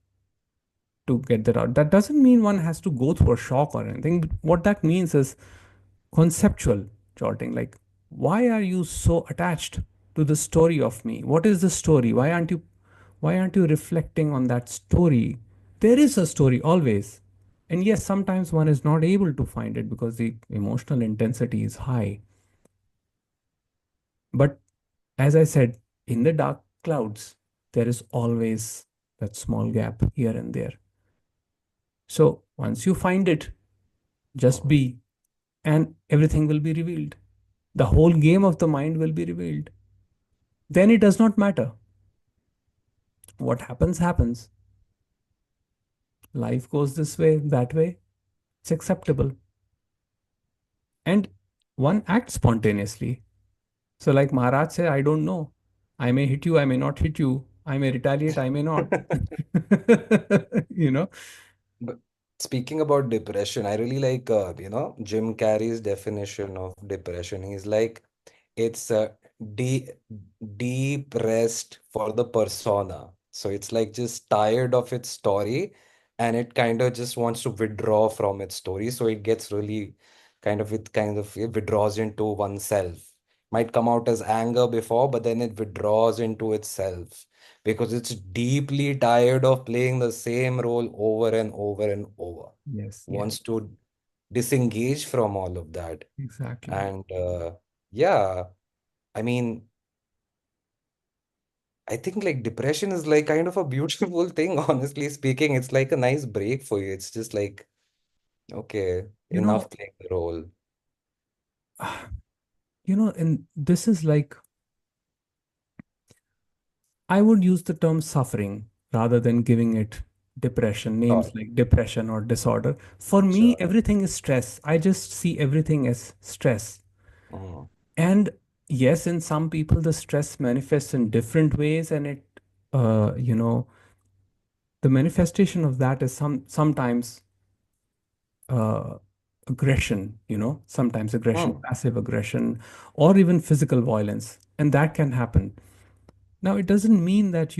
to get that out. That doesn't mean one has to go through a shock or anything. What that means is conceptual jolting. Like, why are you so attached to the story of me? What is the story? Why aren't you reflecting on that story? There is a story always. And yes, sometimes one is not able to find it because the emotional intensity is high. But as I said, in the dark clouds, there is always that small gap here and there. So once you find it, just Mhm. be, and everything will be revealed. The whole game of the mind will be revealed. Then it does not matter. What happens, happens. Life goes this way, that way. It's acceptable. And one acts spontaneously. So, like Maharaj said, I don't know. I may hit you, I may not hit you. I may retaliate, I may not. you know? But speaking about depression, I really like, Jim Carrey's definition of depression. He's like, it's deep, deep rest for the persona. So it's like just tired of its story and it kind of just wants to withdraw from its story. So it gets really it withdraws into oneself. Might come out as anger before, but then it withdraws into itself because it's deeply tired of playing the same role over and over and over. Yes, yes, Wants to disengage from all of that. exactly. And yeah, I mean, I think like depression is like kind of a beautiful thing, honestly speaking. It's like a nice break for you. It's just like, okay, You enough know, playing the role. and this is like, I would use the term suffering rather than giving it depression, names Sure, like depression or disorder. For me, sure. everything is stress. I just see everything as stress. Mhm. And yes, in some people, the stress manifests in different ways, and uh, you know, the manifestation of that is sometimes uh, aggression. Sometimes aggression, Hmm. passive aggression, or even physical violence, and that can happen. Now, it doesn't mean that,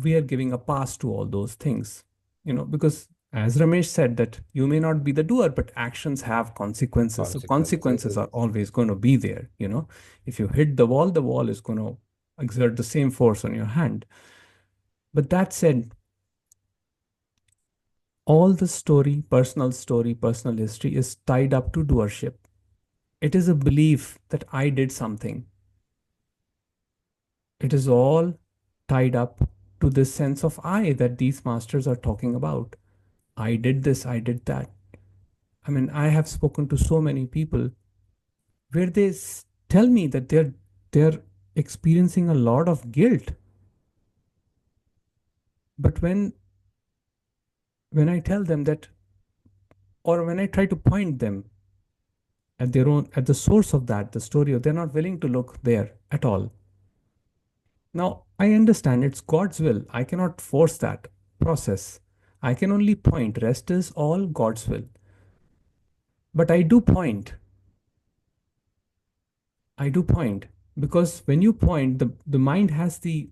we are giving a pass to all those things, because as Ramesh said, that you may not be the doer, but actions have consequences. So consequences are Consequences. always going to be there. If you hit the wall is going to exert the same force on your hand. But that said, all the story, personal history is tied up to doership. It is a belief that I did something. It is all tied up to this sense of I that these masters are talking about. I did this, I did that. I mean, I have spoken to so many people where they tell me that they're experiencing a lot of guilt. But when I tell them that, or when I try to point them at the source of that, the story, they're not willing to look there at all. Now, I understand it's God's will. I cannot force that process. I can only point. Rest is all God's will. But I do point because when you point, the mind has the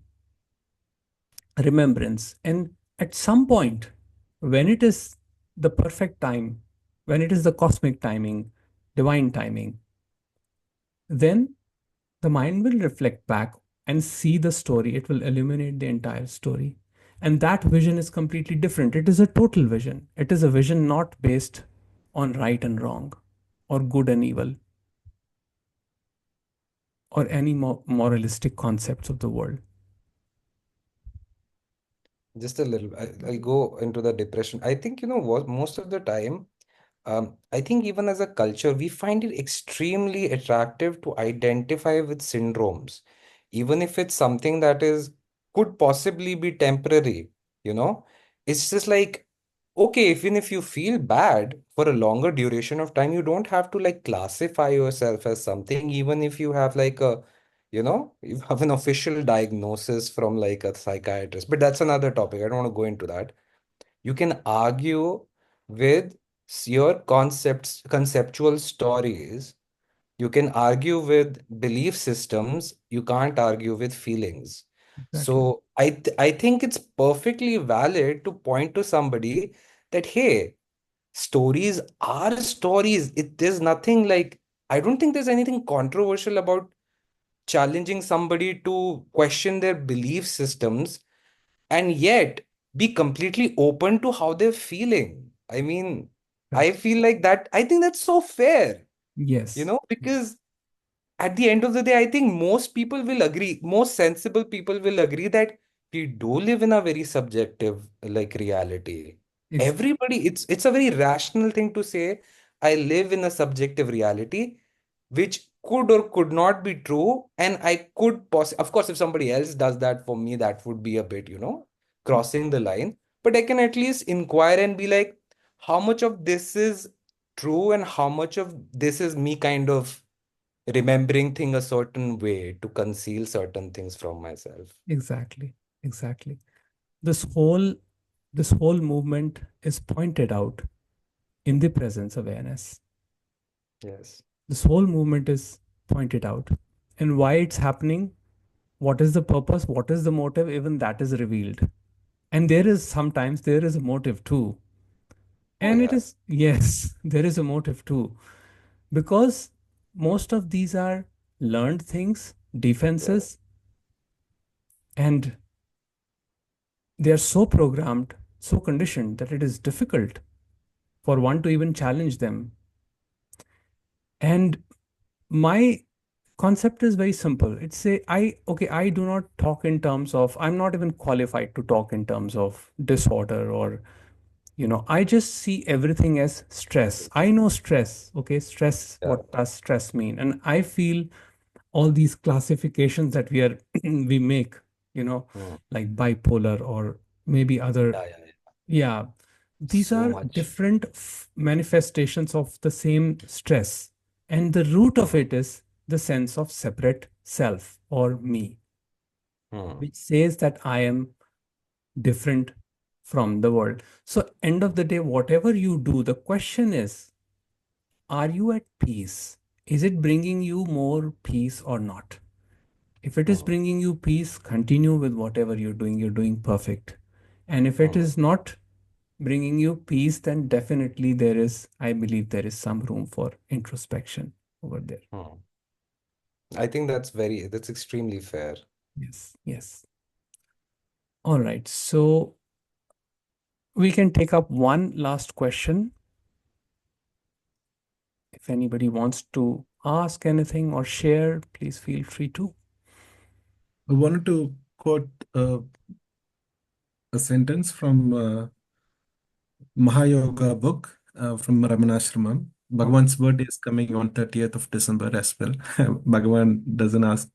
remembrance. And at some point, when it is the perfect time, when it is the cosmic timing, divine timing, then the mind will reflect back and see the story. It will illuminate the entire story. And that vision is completely different. It is a total vision. It is a vision not based on right and wrong or good and evil or any moralistic concepts of the world. Just a little. I'll go into the depression. I think, you know what, most of the time, I think even as a culture, we find it extremely attractive to identify with syndromes, even if it's something that is could possibly be temporary, you know? It's just like, okay, even if you feel bad for a longer duration of time, you don't have to like classify yourself as something, even if you have like you have an official diagnosis from like a psychiatrist. But that's another topic. I don't want to go into that. You can argue with your conceptual stories. You can argue with belief systems. You can't argue with feelings. Exactly. So I think it's perfectly valid to point to somebody that, hey, stories are stories. There's nothing like, I don't think there's anything controversial about challenging somebody to question their belief systems and yet be completely open to how they're feeling. I mean, I Exactly. feel like that, I think that's so fair, Yes. because at the end of the day, I think most people will agree, most sensible people will agree that we do live in a very subjective like reality. Exactly. Everybody, it's a very rational thing to say, I live in a subjective reality, which could or could not be true. And I could of course, if somebody else does that for me, that would be a bit, crossing the line. But I can at least inquire and be like, how much of this is true and how much of this is me kind of remembering thing a certain way to conceal certain things from myself. Exactly. Exactly. This whole this whole movement is pointed out in the presence awareness. Yes. This whole movement is pointed out. And why it's happening, what is the purpose, what is the motive, even that is revealed. And there is sometimes there is a motive too. Oh And it yeah. is, yes, there is a motive too. Because most of these are learned things, Yeah. defenses, and they are so programmed, so conditioned that it is difficult for one to even challenge them. And my concept is very simple. It's a okay, I do not talk in terms of, I'm not even qualified to talk in terms of disorder or, I just see everything as stress. I know stress. Okay, stress, Yeah. what does stress mean? And I feel all these classifications that we are we make, you know, Hmm. like bipolar or maybe other, Yeah, yeah, yeah. yeah, these So are much. different manifestations of the same stress. And the root of Hmm. it is the sense of separate self or me, Hmm. which says that I am different from the world. So, end of the day, whatever you do, the question is, are you at peace? Is it bringing you more peace or not? If it is Hmm. bringing you peace, continue with whatever you're doing perfect. And if it Hmm. is not bringing you peace, then definitely there is, I believe, there is some room for introspection over there. Hmm. I think that's extremely fair. Yes, yes. All right. So we can take up one last question. If anybody wants to ask anything or share, please feel free to. I wanted to quote a sentence from Mahayoga book from Ramanashramam. Okay. Bhagavan's birthday is coming on 30th of December as well. Bhagavan doesn't ask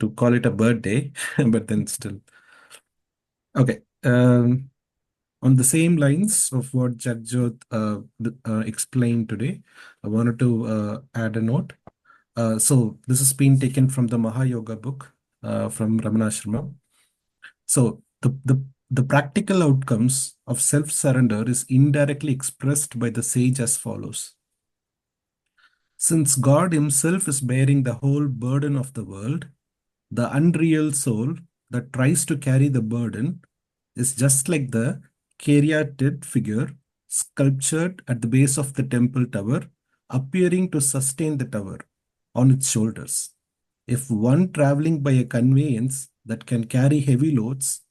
to call it a birthday, but then still. Okay. On the same lines of what Jagjot explained today, I wanted to add a note. So this has been taken from the Mahayoga book from Ramanashramam. So the practical outcomes of self-surrender is indirectly expressed by the sage as follows. Since God himself is bearing the whole burden of the world, the unreal soul that tries to carry the burden is just like the caryatid figure sculptured at the base of the temple tower, appearing to sustain the tower on its shoulders. If one traveling by a conveyance that can carry heavy loads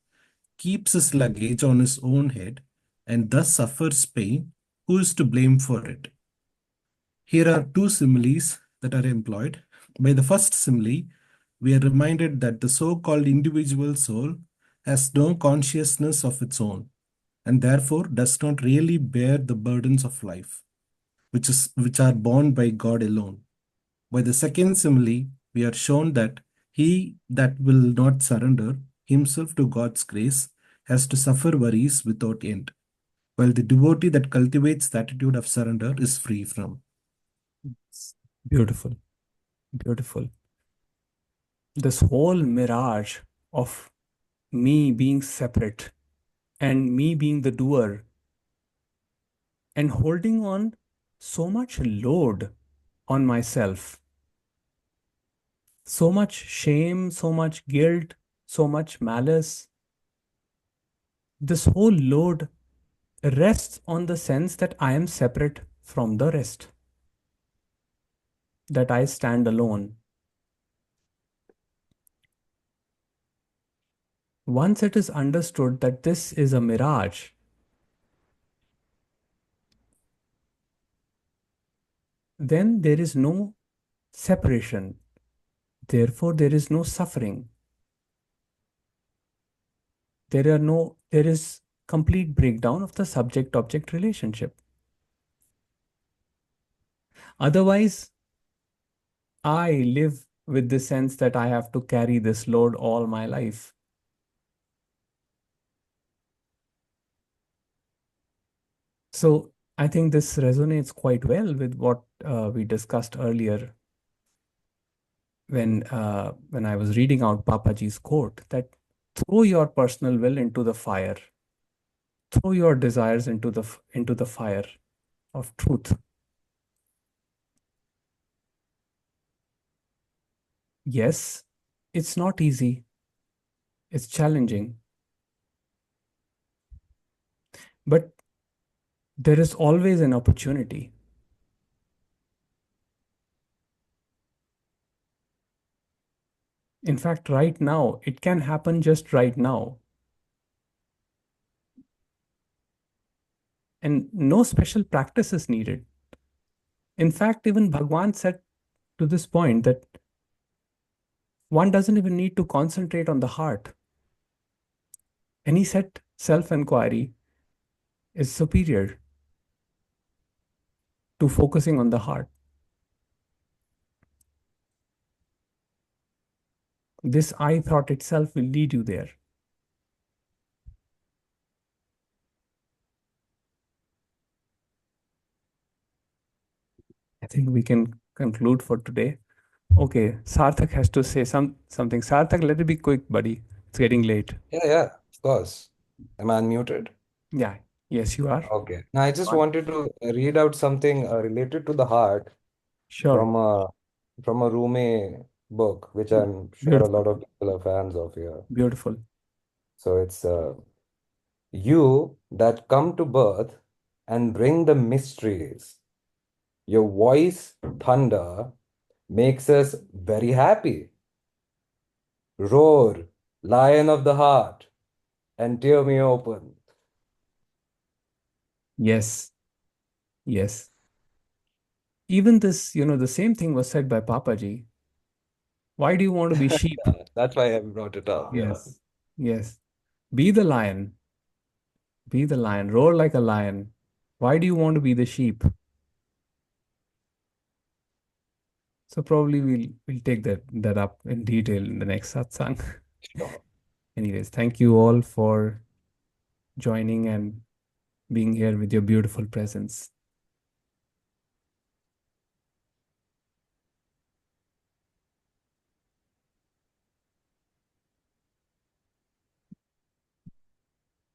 keeps his luggage on his own head and thus suffers pain, who is to blame for it? Here are two similes that are employed. By the first simile, we are reminded that the so called individual soul has no consciousness of its own and therefore does not really bear the burdens of life, which are borne by God alone. By the second simile, we are shown that he that will not surrender himself to God's grace has to suffer worries without end, while the devotee that cultivates the attitude of surrender is free from. Beautiful, beautiful. This whole mirage of me being separate and me being the doer and holding on so much load on myself, so much shame, so much guilt, so much malice. This whole load rests on the sense that I am separate from the rest, that I stand alone. Once it is understood that this is a mirage, then there is no separation. Therefore, there is no suffering. There is complete breakdown of the subject-object relationship. Otherwise, I live with the sense that I have to carry this load all my life. So I think this resonates quite well with what we discussed earlier when I was reading out Papaji's quote, that throw your personal will into the fire, throw your desires into the fire of truth. Yes, it's not easy. It's challenging. But there is always an opportunity. In fact, right now, it can happen just right now. And no special practice is needed. In fact, even Bhagwan said to this point that one doesn't even need to concentrate on the heart. Any set self-inquiry is superior to focusing on the heart. This I thought itself will lead you there. I think we can conclude for today. Okay, Sarthak has to say something. Sarthak, let it be quick, buddy. It's getting late. Yeah, of course. Am I unmuted? Yeah, yes, you are. Okay. Now, I just wanted to read out something related to the heart Sure. from a Rumi book, which I'm sure a Beautiful. lot of people are fans of here. Beautiful. So it's you that come to birth and bring the mysteries. Your voice, thunder, makes us very happy. Roar, lion of the heart, and tear me open. Yes. Yes. Even this, the same thing was said by Papaji. Why do you want to be sheep? Yeah, that's why I brought it up. Yeah. Yes. Yes. Be the lion. Be the lion. Roar like a lion. Why do you want to be the sheep? So probably we'll take that up in detail in the next satsang. Sure. Anyways, thank you all for joining and being here with your beautiful presence.